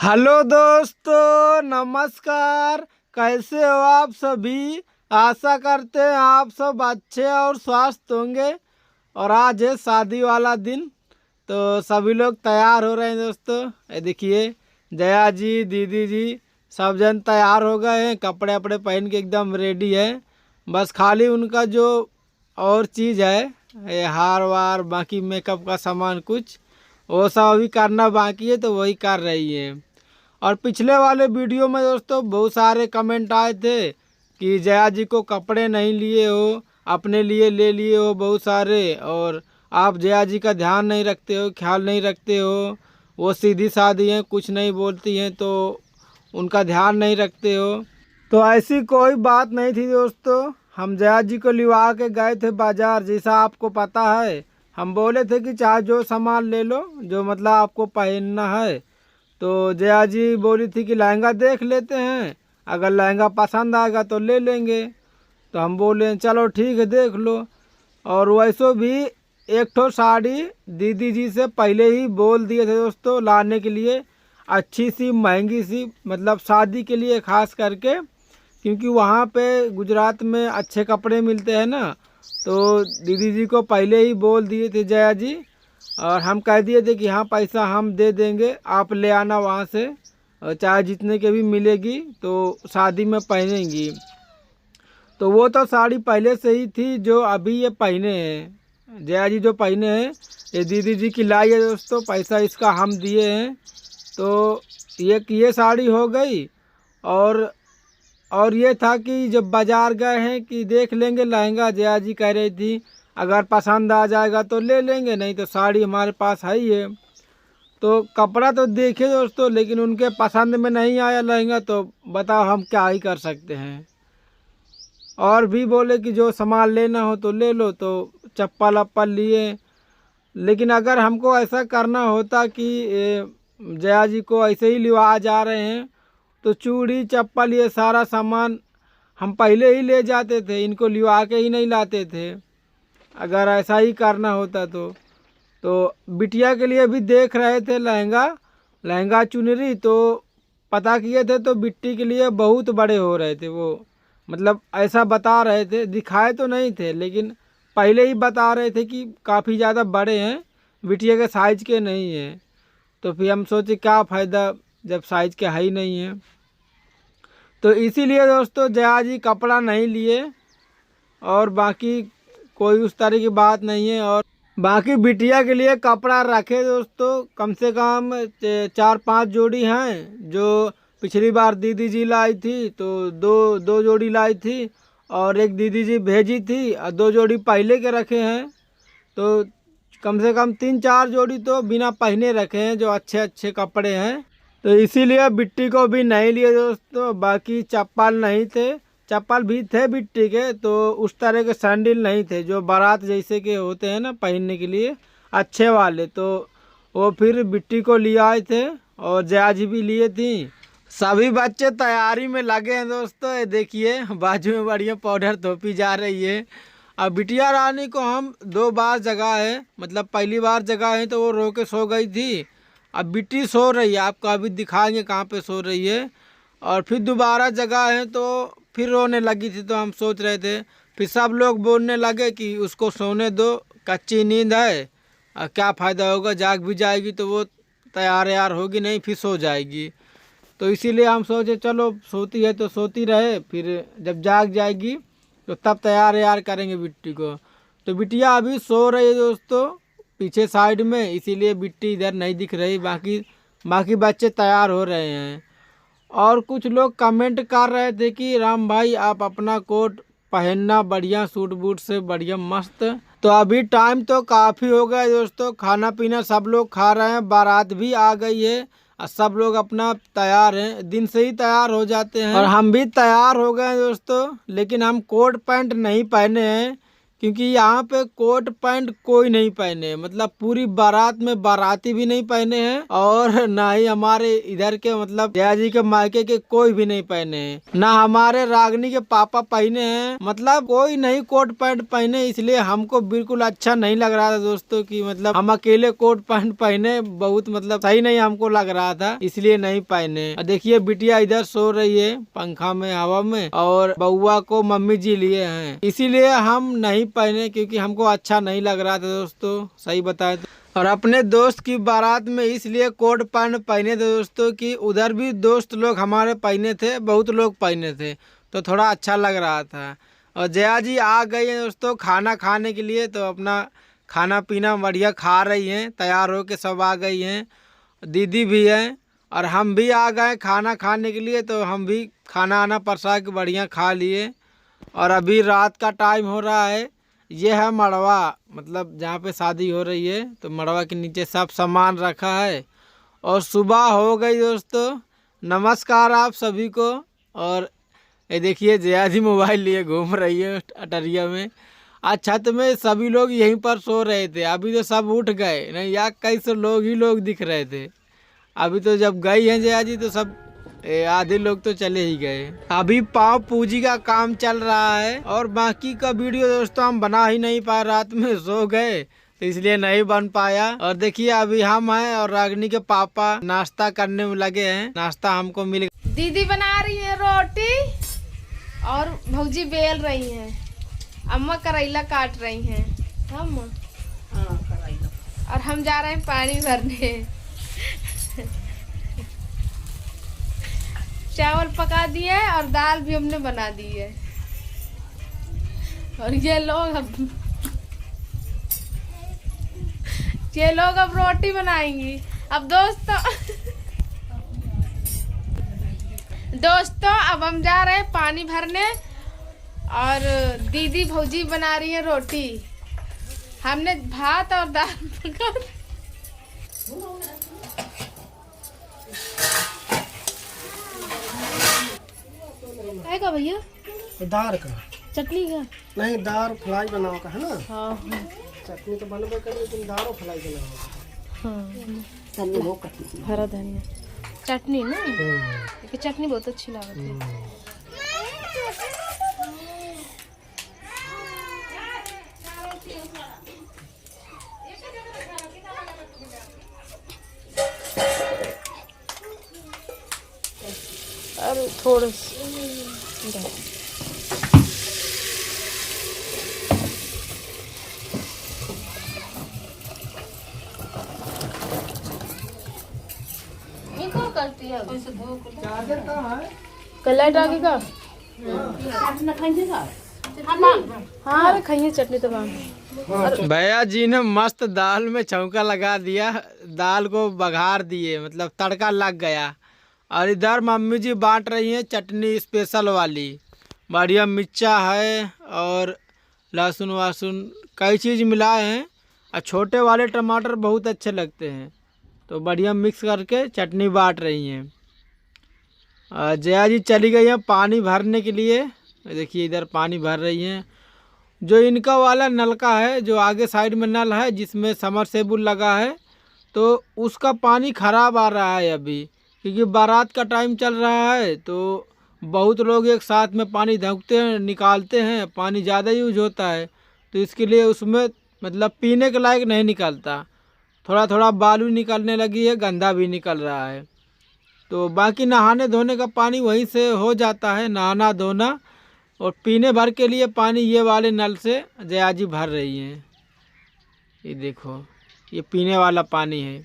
Hello दोस्तों, नमस्कार। कैसे हो आप सभी? आशा करते हैं आप सब अच्छे और स्वस्थ होंगे। और आज है शादी वाला दिन, तो सभी लोग तैयार हो रहे हैं दोस्तों। ये देखिए, जया जी, दीदी जी सब जन तैयार हो गए हैं, कपड़े वपड़े पहन के एकदम रेडी है। बस खाली उनका जो और चीज़ है, ये हार वार बाकी मेकअप का सामान कुछ वो सब अभी करना बाकी है, तो वही कर रही है। और पिछले वाले वीडियो में दोस्तों बहुत सारे कमेंट आए थे कि जया जी को कपड़े नहीं लिए हो, अपने लिए ले लिए हो बहुत सारे, और आप जया जी का ध्यान नहीं रखते हो, ख्याल नहीं रखते हो। वो सीधी सादी हैं, कुछ नहीं बोलती हैं, तो उनका ध्यान नहीं रखते हो। तो ऐसी कोई बात नहीं थी दोस्तों। हम जया जी को लिवा के गए थे बाजार, जैसा आपको पता है। हम बोले थे कि चाहे जो सामान ले लो, जो मतलब आपको पहनना है। तो जया जी बोली थी कि लहंगा देख लेते हैं, अगर लहंगा पसंद आएगा तो ले लेंगे। तो हम बोले चलो ठीक है, देख लो। और वैसो भी एक ठो साड़ी दीदी जी से पहले ही बोल दिए थे दोस्तों लाने के लिए, अच्छी सी महंगी सी, मतलब शादी के लिए खास करके, क्योंकि वहाँ पे गुजरात में अच्छे कपड़े मिलते हैं ना। तो दीदी जी को पहले ही बोल दिए थे जया जी, और हम कह दिए थे कि हाँ पैसा हम दे देंगे, आप ले आना वहाँ से, और चाहे जितने के भी मिलेगी तो शादी में पहनेंगी। तो वो तो साड़ी पहले से ही थी जो अभी ये पहने हैं, जया जी जो पहने हैं, ये दीदी जी की लाई है दोस्तों, पैसा इसका हम दिए हैं। तो ये साड़ी हो गई। और और ये था कि जब बाजार गए हैं कि देख लेंगे लहंगा, जया जी कह रही थी अगर पसंद आ जाएगा तो ले लेंगे, नहीं तो साड़ी हमारे पास है ही है। तो कपड़ा तो देखे दोस्तों, लेकिन उनके पसंद में नहीं आया लहंगा, तो बताओ हम क्या ही कर सकते हैं। और भी बोले कि जो सामान लेना हो तो ले लो, तो चप्पल अप्पल लिए। लेकिन अगर हमको ऐसा करना होता कि जया जी को ऐसे ही लिवा जा रहे हैं, तो चूड़ी चप्पल ये सारा सामान हम पहले ही ले जाते थे, इनको लिवा के ही नहीं लाते थे अगर ऐसा ही करना होता तो बिटिया के लिए भी देख रहे थे लहंगा चुनरी, तो पता किए थे तो बिट्टी के लिए बहुत बड़े हो रहे थे वो, मतलब ऐसा बता रहे थे, दिखाए तो नहीं थे लेकिन पहले ही बता रहे थे कि काफ़ी ज़्यादा बड़े हैं, बिटिया के साइज के नहीं हैं। तो फिर हम सोचे क्या फ़ायदा जब साइज के है ही नहीं है। तो इसीलिए दोस्तों जया जी कपड़ा नहीं लिए, और बाकी कोई उस तरह की बात नहीं है। और बाकी बिटिया के लिए कपड़ा रखे दोस्तों, कम से कम 4-5 जोड़ी हैं, जो पिछली बार दीदी जी लाई थी तो दो जोड़ी लाई थी, और एक दीदी जी भेजी थी, और 2 जोड़ी पहले के रखे हैं। तो कम से कम 3-4 जोड़ी तो बिना पहने रखे हैं, जो अच्छे अच्छे कपड़े हैं। तो इसीलिए बिट्टी को भी नहीं लिए दोस्तों। बाकी चप्पल नहीं थे, चप्पल भी थे बिट्टी के, तो उस तरह के सैंडल नहीं थे जो बारात जैसे के होते हैं ना पहनने के लिए अच्छे वाले, तो वो फिर बिट्टी को लिए आए थे, और जया जी भी लिए थी। सभी बच्चे तैयारी में लगे हैं दोस्तों। ये देखिए बाजू में बढ़िया पाउडर थोपी जा रही है। अब बिटिया रानी को हम 2 बार जगा है, मतलब पहली बार जगा है तो वो रो के सो गई थी। अब बिट्टी सो रही है, आपको अभी दिखाएंगे कहाँ पे सो रही है। और फिर दोबारा जगा है तो फिर रोने लगी थी, तो हम सोच रहे थे, फिर सब लोग बोलने लगे कि उसको सोने दो, कच्ची नींद है, क्या फ़ायदा होगा, जाग भी जाएगी तो वो तैयार यार होगी नहीं, फिर सो जाएगी। तो इसीलिए हम सोचे चलो सोती है तो सोती रहे, फिर जब जाग जाएगी तो तब तैयार यार करेंगे बिट्टी को। तो बिटिया अभी सो रही है दोस्तों पीछे साइड में, इसीलिए बिट्टी इधर नहीं दिख रही। बाकी बच्चे तैयार हो रहे हैं। और कुछ लोग कमेंट कर रहे थे कि राम भाई आप अपना कोट पहनना बढ़िया, सूट बूट से बढ़िया मस्त। तो अभी टाइम तो काफ़ी हो गया दोस्तों, खाना पीना सब लोग खा रहे हैं, बारात भी आ गई है, और सब लोग अपना तैयार हैं, दिन से ही तैयार हो जाते हैं। और हम भी तैयार हो गए हैं दोस्तों, लेकिन हम कोट पैंट नहीं पहने हैं, क्योंकि यहाँ पे कोट पैंट कोई नहीं पहने, मतलब पूरी बारात में बाराती भी नहीं पहने हैं और ना ही हमारे इधर के मतलब जया जी के मायके के कोई भी नहीं पहने हैं, ना हमारे रागनी के पापा पहने हैं, मतलब कोई नहीं कोट पैंट पहने। इसलिए हमको बिल्कुल अच्छा नहीं लग रहा था दोस्तों कि मतलब हम अकेले कोट पैंट पहने, बहुत मतलब सही नहीं हमको लग रहा था, इसलिए नहीं पहने। देखिए बिटिया इधर सो रही है पंखा में हवा में और बउआ को मम्मी जी लिए हैं, इसीलिए हम नहीं पहने क्योंकि हमको अच्छा नहीं लग रहा था दोस्तों, सही बताए तो। और अपने दोस्त की बारात में इसलिए कोट पैंट पहने थे दोस्तों कि उधर भी दोस्त लोग हमारे पहने थे, बहुत लोग पहने थे, तो थोड़ा अच्छा लग रहा था। और जया जी आ गई हैं दोस्तों खाना खाने के लिए, तो अपना खाना पीना बढ़िया खा रही हैं, तैयार होके सब आ गई हैं, दीदी भी हैं और हम भी आ गए खाना खाने के लिए। तो हम भी खाना आना परसा के बढ़िया खा लिए और अभी रात का टाइम हो रहा है। ये है मड़वा, मतलब जहाँ पे शादी हो रही है, तो मड़वा के नीचे सब सामान रखा है और सुबह हो गई दोस्तों। नमस्कार आप सभी को। और ये देखिए जया जी मोबाइल लिए घूम रही है अटरिया में। आज छत में सभी लोग यहीं पर सो रहे थे, अभी तो सब उठ गए, नहीं या कई सौ लोग ही लोग दिख रहे थे। अभी तो जब गई हैं जया जी तो सब आधे लोग तो चले ही गए। अभी पाँव पूजी का काम चल रहा है और बाकी का वीडियो दोस्तों हम बना ही नहीं पाए, रात में सो गए तो इसलिए नहीं बन पाया। और देखिए अभी हम हैं और रागिनी के पापा नाश्ता करने में लगे हैं, नाश्ता हमको मिल। दीदी बना रही है रोटी और भौजी बेल रही हैं, अम्मा करेला काट रही हैं, हम और हम जा रहे हैं पानी भरने। चावल पका दिए और दाल भी हमने बना दी है और ये लोग अब रोटी बनाएंगी। अब दोस्तों अब हम जा रहे हैं पानी भरने और दीदी भौजी बना रही है रोटी, हमने भात और दाल पका। का भैया दाल का चटनी का नहीं, दाल फ्राई बनाओ का है ना। हाँ चटनी तो बनबे करी लेकिन दाल फ्राई बनाओ। हाँ हरा धनिया चटनी ना, ये चटनी बहुत अच्छी लागत है। और थोड़ा करती है कलर आगे का। हाँ खाइए चटनी तो भैया जी ने मस्त दाल में छौंका लगा दिया, दाल को बघार दिए, मतलब तड़का लग गया। और इधर मम्मी जी बांट रही हैं चटनी स्पेशल वाली, बढ़िया मिर्चा है और लहसुन वहसुन कई चीज़ मिलाए हैं और छोटे वाले टमाटर बहुत अच्छे लगते हैं, तो बढ़िया मिक्स करके चटनी बांट रही हैं। जया जी चली गई हैं पानी भरने के लिए, देखिए इधर पानी भर रही हैं। जो इनका वाला नलका है, जो आगे साइड में नल है जिसमें समरसेबुल लगा है, तो उसका पानी ख़राब आ रहा है अभी, क्योंकि बारात का टाइम चल रहा है तो बहुत लोग एक साथ में पानी धोखते हैं निकालते हैं, पानी ज़्यादा यूज होता है, तो इसके लिए उसमें मतलब पीने के लायक नहीं निकलता, थोड़ा थोड़ा बालू निकलने लगी है, गंदा भी निकल रहा है। तो बाकी नहाने धोने का पानी वहीं से हो जाता है, नहाना धोना, और पीने भर के लिए पानी ये वाले नल से जया जी भर रही हैं। ये देखो ये पीने वाला पानी है।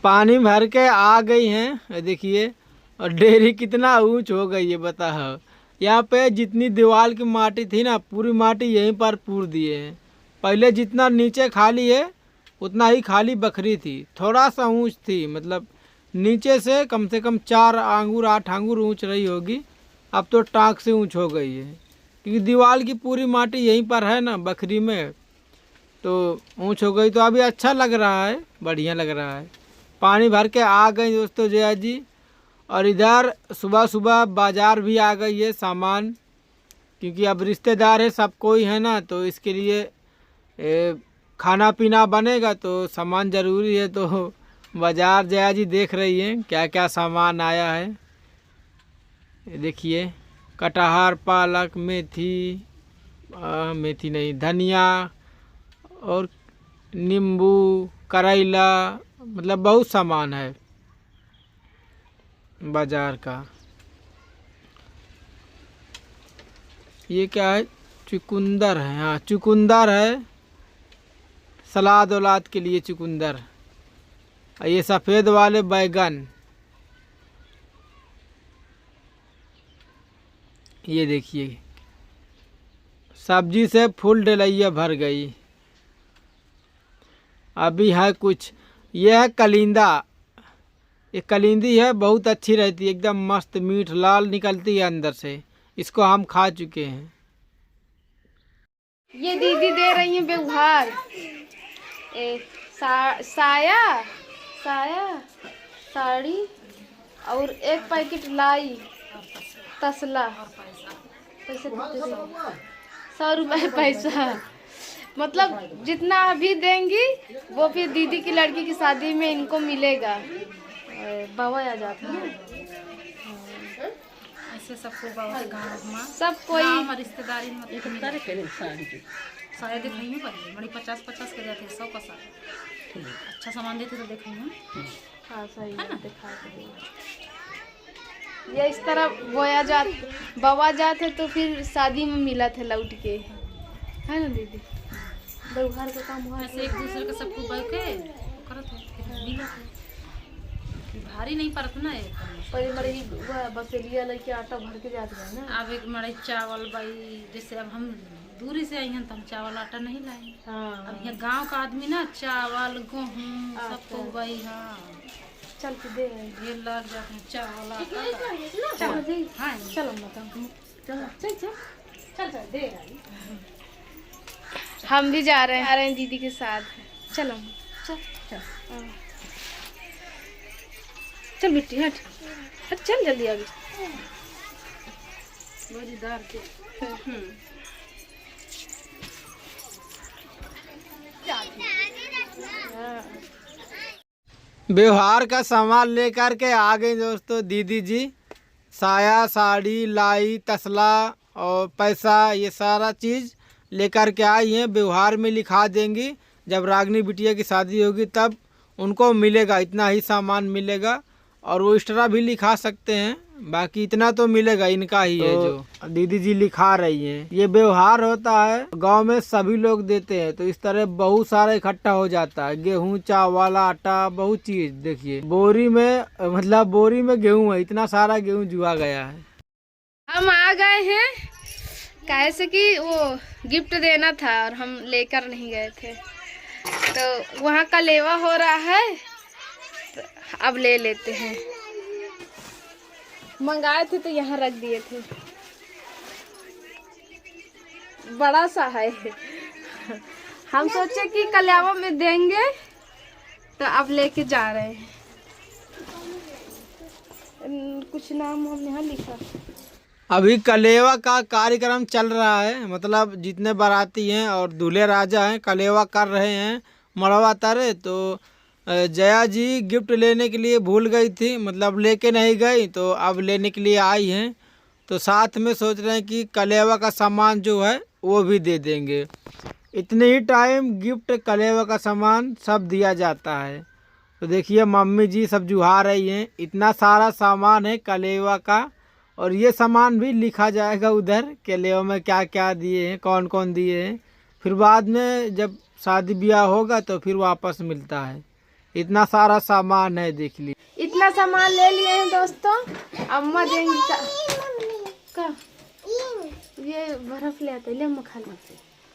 पानी भर के आ गई हैं, ये देखिए। और डेयरी कितना ऊंच हो गई है बताओ। यहाँ पे जितनी दीवार की माटी थी ना, पूरी माटी यहीं पर पूर दिए हैं। पहले जितना नीचे खाली है उतना ही खाली बखरी थी, थोड़ा सा ऊंच थी, मतलब नीचे से कम 4 आंगूर 8 आंगूर ऊंच रही होगी। अब तो टाँक से ऊंच हो गई है, क्योंकि दीवार की पूरी माटी यहीं पर है ना बखरी में, तो ऊंच हो गई। तो अभी अच्छा लग रहा है, बढ़िया लग रहा है। पानी भर के आ गए दोस्तों जया जी। और इधर सुबह सुबह बाज़ार भी आ गई है सामान, क्योंकि अब रिश्तेदार है सब कोई है ना, तो इसके लिए खाना पीना बनेगा तो सामान ज़रूरी है। तो बाज़ार जया जी देख रही हैं क्या क्या सामान आया है। ये देखिए, कटहर, पालक, मेथी, मेथी नहीं, धनिया और नींबू, करेला, मतलब बहुत सामान है बाजार का। ये क्या है? चुकंदर है, हाँ चुकंदर है, सलाद वलाद के लिए चुकंदर। और ये सफ़ेद वाले बैगन, ये देखिए सब्जी से फुल डलैया भर गई। अभी है कुछ, ये है कलिंदा। ये कलिंदी है, बहुत अच्छी रहती है, एकदम मस्त मीठ लाल निकलती है अंदर से। इसको हम खा चुके हैं। ये दीदी दे रही है व्यवहार। साया साड़ी और 1 पैकेट लाई तसला। पैसे 100 रुपये पैसा, मतलब जितना अभी देंगी वो फिर दीदी की लड़की की शादी में इनको मिलेगा। बाबा आ जाता है ऐसे सबको गाँव में सब कोई रिश्तेदारी में सारे दिखाई पहले बड़ी 50-50 के जाते 100 का सारा अच्छा सामान देते तो देखेंगे। हाँ सही है, दिखा के ये इस तरह बोया बवा जाते तो फिर शादी में मिला था लौट के, है ना दीदी। व्यवहार का काम हुआ ऐसे एक दूसरे के सबको बह के करत है, फिर मिला है। भारी नहीं पड़ता ना ये। पहले मरे बसेलिया लेके आटा भर के जाते हैं ना। अब एक मरे चावल भाई, जैसे अब हम दूरी से आई हैं तो हम चावल आटा नहीं लाए। हाँ अब यहाँ गांव का आदमी ना चावल गेहूँ सबको भाई, हाँ चल के दे ये लग जाते हैं चावल आटा। चलो हाँ चलो मतलब चल दे। हम भी जा रहे हैं दीदी के साथ। चलो चल चल बेटी, हट चल जल्दी आगे। व्यवहार का सामान लेकर के आ गई दोस्तों दीदी जी। साया, साड़ी, लाई, तसला और पैसा, ये सारा चीज़ लेकर के आई हैं। व्यवहार में लिखा देंगी, जब रागनी बिटिया की शादी होगी तब उनको मिलेगा, इतना ही सामान मिलेगा। और वो एक्स्ट्रा भी लिखा सकते हैं, बाकी इतना तो मिलेगा, इनका ही है जो दीदी जी लिखा रही हैं। ये व्यवहार होता है गांव में, सभी लोग देते हैं, तो इस तरह बहुत सारा इकट्ठा हो जाता है। गेहूं, चावल, आटा, बहुत चीज। देखिए बोरी में, मतलब बोरी में गेहूं है, इतना सारा गेहूं जुआ गया है। हम आ गए हैं, कैसे कि वो गिफ्ट देना था और हम लेकर नहीं गए थे, तो वहाँ का लेवा हो रहा है, तो अब ले लेते हैं। मंगाए थे तो यहाँ रख दिए थे, बड़ा सा है। हम सोचे कि कल्यावा में देंगे, तो अब लेके जा रहे हैं। कुछ नाम हमने यहाँ लिखा। अभी कलेवा का कार्यक्रम चल रहा है, मतलब जितने बाराती हैं और दूल्हे राजा हैं कलेवा कर रहे हैं, मड़वा तरे। तो जया जी गिफ्ट लेने के लिए भूल गई थी, मतलब लेके नहीं गई, तो अब लेने के लिए आई हैं। तो साथ में सोच रहे हैं कि कलेवा का सामान जो है वो भी दे देंगे। इतने ही टाइम गिफ्ट, कलेवा का सामान सब दिया जाता है। तो देखिए मम्मी जी सब जुहा रही हैं, इतना सारा सामान है कलेवा का। और ये सामान भी लिखा जाएगा उधर, कलेवा में क्या क्या दिए हैं, कौन कौन दिए हैं। फिर बाद में जब शादी ब्याह होगा तो फिर वापस मिलता है। इतना सारा सामान है, देख ली। इतना सामान ले लिए हैं दोस्तों। अम्मा देंगी का ये बर्फ ले आते, ले अम्मा खा ले,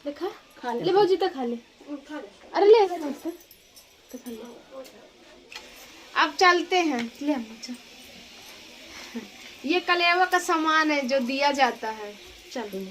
ले खा ले भौजी, तो खा ले, अरे ले तो खा ले। अब चलते हैं, ले अम्मा चल। ये कलेवा का सामान है जो दिया जाता है। चल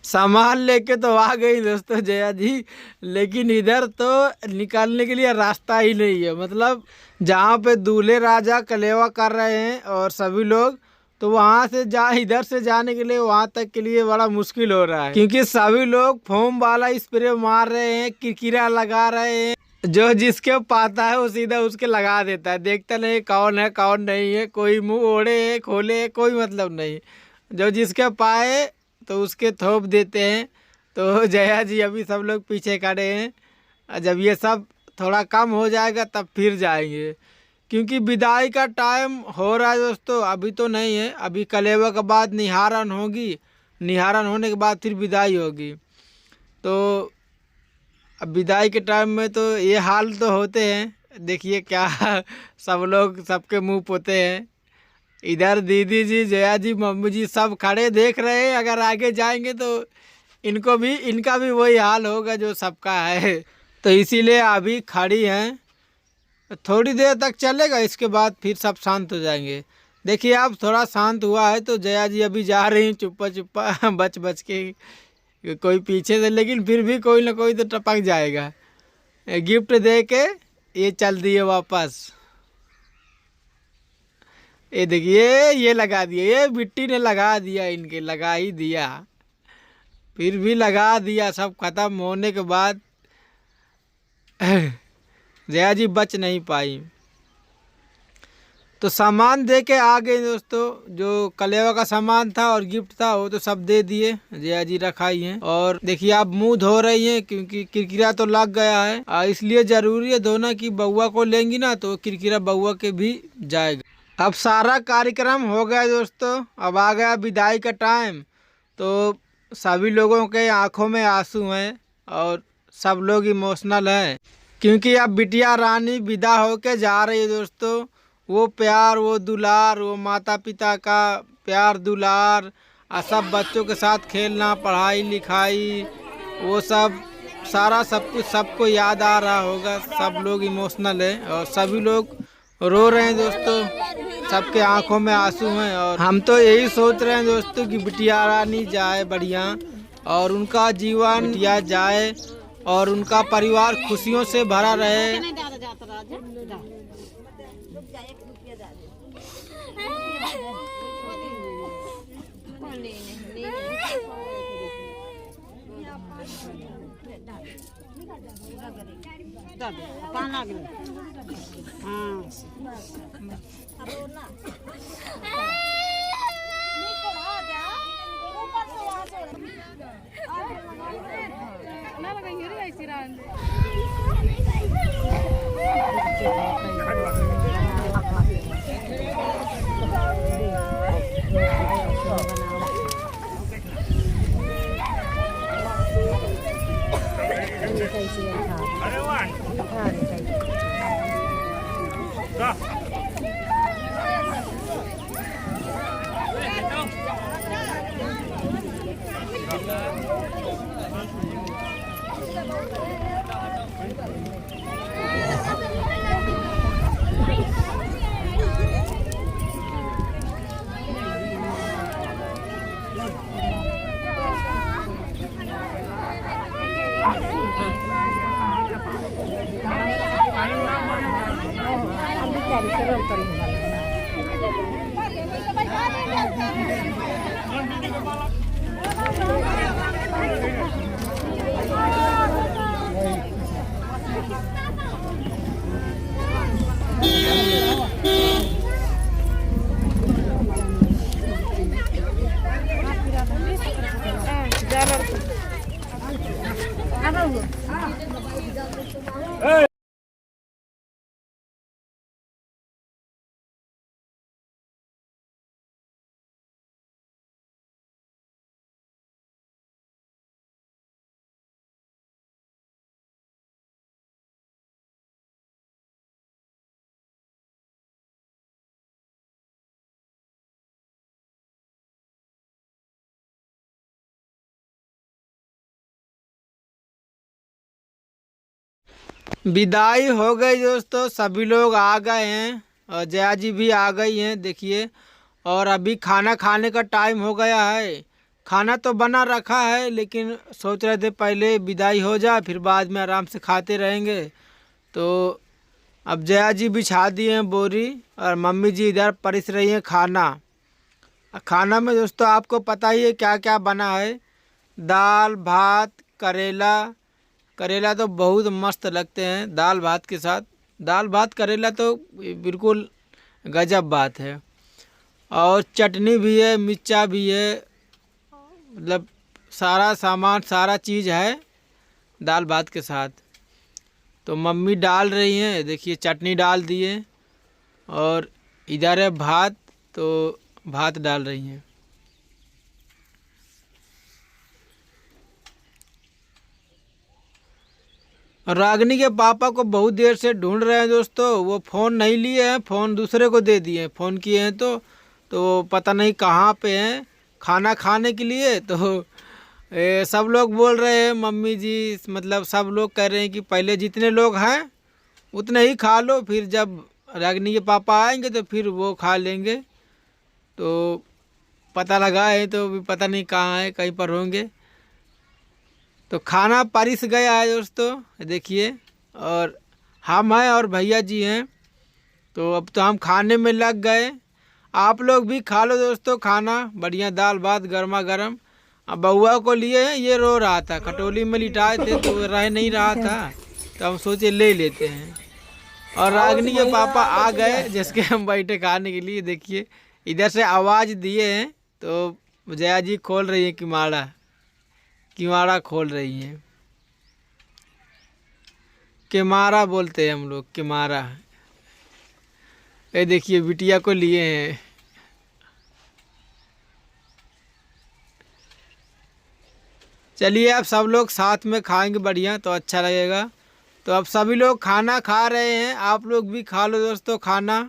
सामान लेके तो आ गई दोस्तों जया जी, लेकिन इधर तो निकालने के लिए रास्ता ही नहीं है। मतलब जहाँ पे दूल्हे राजा कलेवा कर रहे हैं और सभी लोग, तो वहाँ से इधर से जाने के लिए वहाँ तक के लिए बड़ा मुश्किल हो रहा है, क्योंकि सभी लोग फोम वाला स्प्रे मार रहे हैं, किरकिरा लगा रहे हैं। जो जिसके पाता है वो सीधा उसके लगा देता है, देखता नहीं कौन है कौन नहीं है, कोई मुंह ओढ़े है खोले है, कोई मतलब नहीं। जो जिसके पाए तो उसके थोप देते हैं। तो जया जी अभी सब लोग पीछे खड़े हैं, जब ये सब थोड़ा कम हो जाएगा तब फिर जाएंगे, क्योंकि विदाई का टाइम हो रहा है दोस्तों। अभी तो नहीं है, अभी कलेवा के बाद निहारन होगी, निहारन होने के बाद फिर विदाई होगी। तो अब विदाई के टाइम में तो ये हाल तो होते हैं। देखिए क्या सब लोग सबके मुंह पोते हैं। इधर दीदी जी, जया जी, मम्मी जी सब खड़े देख रहे हैं। अगर आगे जाएंगे तो इनका भी वही हाल होगा जो सबका है। तो इसीलिए अभी खड़ी हैं, थोड़ी देर तक चलेगा, इसके बाद फिर सब शांत हो जाएंगे। देखिए अब थोड़ा शांत हुआ है, तो जया जी अभी जा रही हैं चुप्पा चुप्पा बच बच के, कोई पीछे से, लेकिन फिर भी कोई ना कोई तो टपक जाएगा। गिफ्ट दे के ये चल दिए वापस। ये देखिए ये लगा दिया, ये मिट्टी ने लगा दिया, इनके लगा ही दिया, फिर भी लगा दिया। सब खत्म होने के बाद जया जी बच नहीं पाई। तो सामान दे के आ गए दोस्तों। जो कलेवा का सामान था और गिफ्ट था वो तो सब दे दिए, जया जी रखाई हैं। और देखिए आप मुंह धो रही हैं, क्योंकि किरकिरा तो लग गया है, इसलिए जरूरी है धोना, कि बउआ को लेंगी ना तो किरकिरा बउआ के भी जाएगा। अब सारा कार्यक्रम हो गया दोस्तों, अब आ गया विदाई का टाइम। तो सभी लोगों के आंखों में आंसू हैं और सब लोग इमोशनल हैं, क्योंकि अब बिटिया रानी विदा होके जा रही है दोस्तों। वो प्यार, वो दुलार, वो माता पिता का प्यार दुलार, और सब बच्चों के साथ खेलना, पढ़ाई लिखाई, वो सब सारा सब कुछ सबको याद आ रहा होगा। सब लोग इमोशनल है और सभी लोग रो रहे हैं दोस्तों, सबके आंखों में आंसू हैं। और हम तो यही सोच रहे हैं दोस्तों कि बिटिया रानी जाए बढ़िया, और उनका जीवन बिटिया जाए और उनका परिवार खुशियों से भरा रहे। विदाई हो गई दोस्तों, सभी लोग आ गए हैं और जया जी भी आ गई हैं देखिए। और अभी खाना खाने का टाइम हो गया है। खाना तो बना रखा है लेकिन सोच रहे थे पहले विदाई हो जाए फिर बाद में आराम से खाते रहेंगे। तो अब जया जी बिछा दिए हैं बोरी और मम्मी जी इधर परिस रही हैं खाना। खाना में दोस्तों आपको पता ही है क्या क्या बना है। दाल भात करेला। करेला तो बहुत मस्त लगते हैं दाल भात के साथ। दाल भात करेला तो बिल्कुल गजब बात है। और चटनी भी है, मिर्चा भी है, मतलब सारा सामान सारा चीज़ है दाल भात के साथ। तो मम्मी डाल रही हैं देखिए, चटनी डाल दिए और इधर है भात, तो भात डाल रही हैं। रागनी के पापा को बहुत देर से ढूंढ रहे हैं दोस्तों। वो फ़ोन नहीं लिए हैं, फ़ोन दूसरे को दे दिए। फ़ोन किए हैं तो पता नहीं कहाँ पे हैं खाना खाने के लिए। तो सब लोग बोल रहे हैं मम्मी जी, मतलब सब लोग कह रहे हैं कि पहले जितने लोग हैं उतने ही खा लो, फिर जब रागनी के पापा आएंगे तो फिर वो खा लेंगे। तो पता लगा है तो भी पता नहीं कहाँ है, कहीं पर होंगे। तो खाना परिस गया है दोस्तों देखिए, और हम हैं और भैया जी हैं। तो अब तो हम खाने में लग गए। आप लोग भी खा लो दोस्तों खाना, बढ़िया दाल भात गर्मा गर्म। अब बउआ को लिए हैं, ये रो रहा था, खटोली में लिटाए थे तो रह नहीं रहा था, तो हम सोचे ले लेते हैं। और रागनी के पापा आ गए जिसके हम बैठे खाने के लिए। देखिए इधर से आवाज़ दिए हैं तो जया जी खोल रही है किवाड़ा खोल रही हैं। किमारा बोलते हैं हम लोग, किमारा। ये देखिए बिटिया को लिए हैं। चलिए अब सब लोग साथ में खाएंगे बढ़िया, तो अच्छा लगेगा। तो अब सभी लोग खाना खा रहे हैं, आप लोग भी खा लो दोस्तों खाना।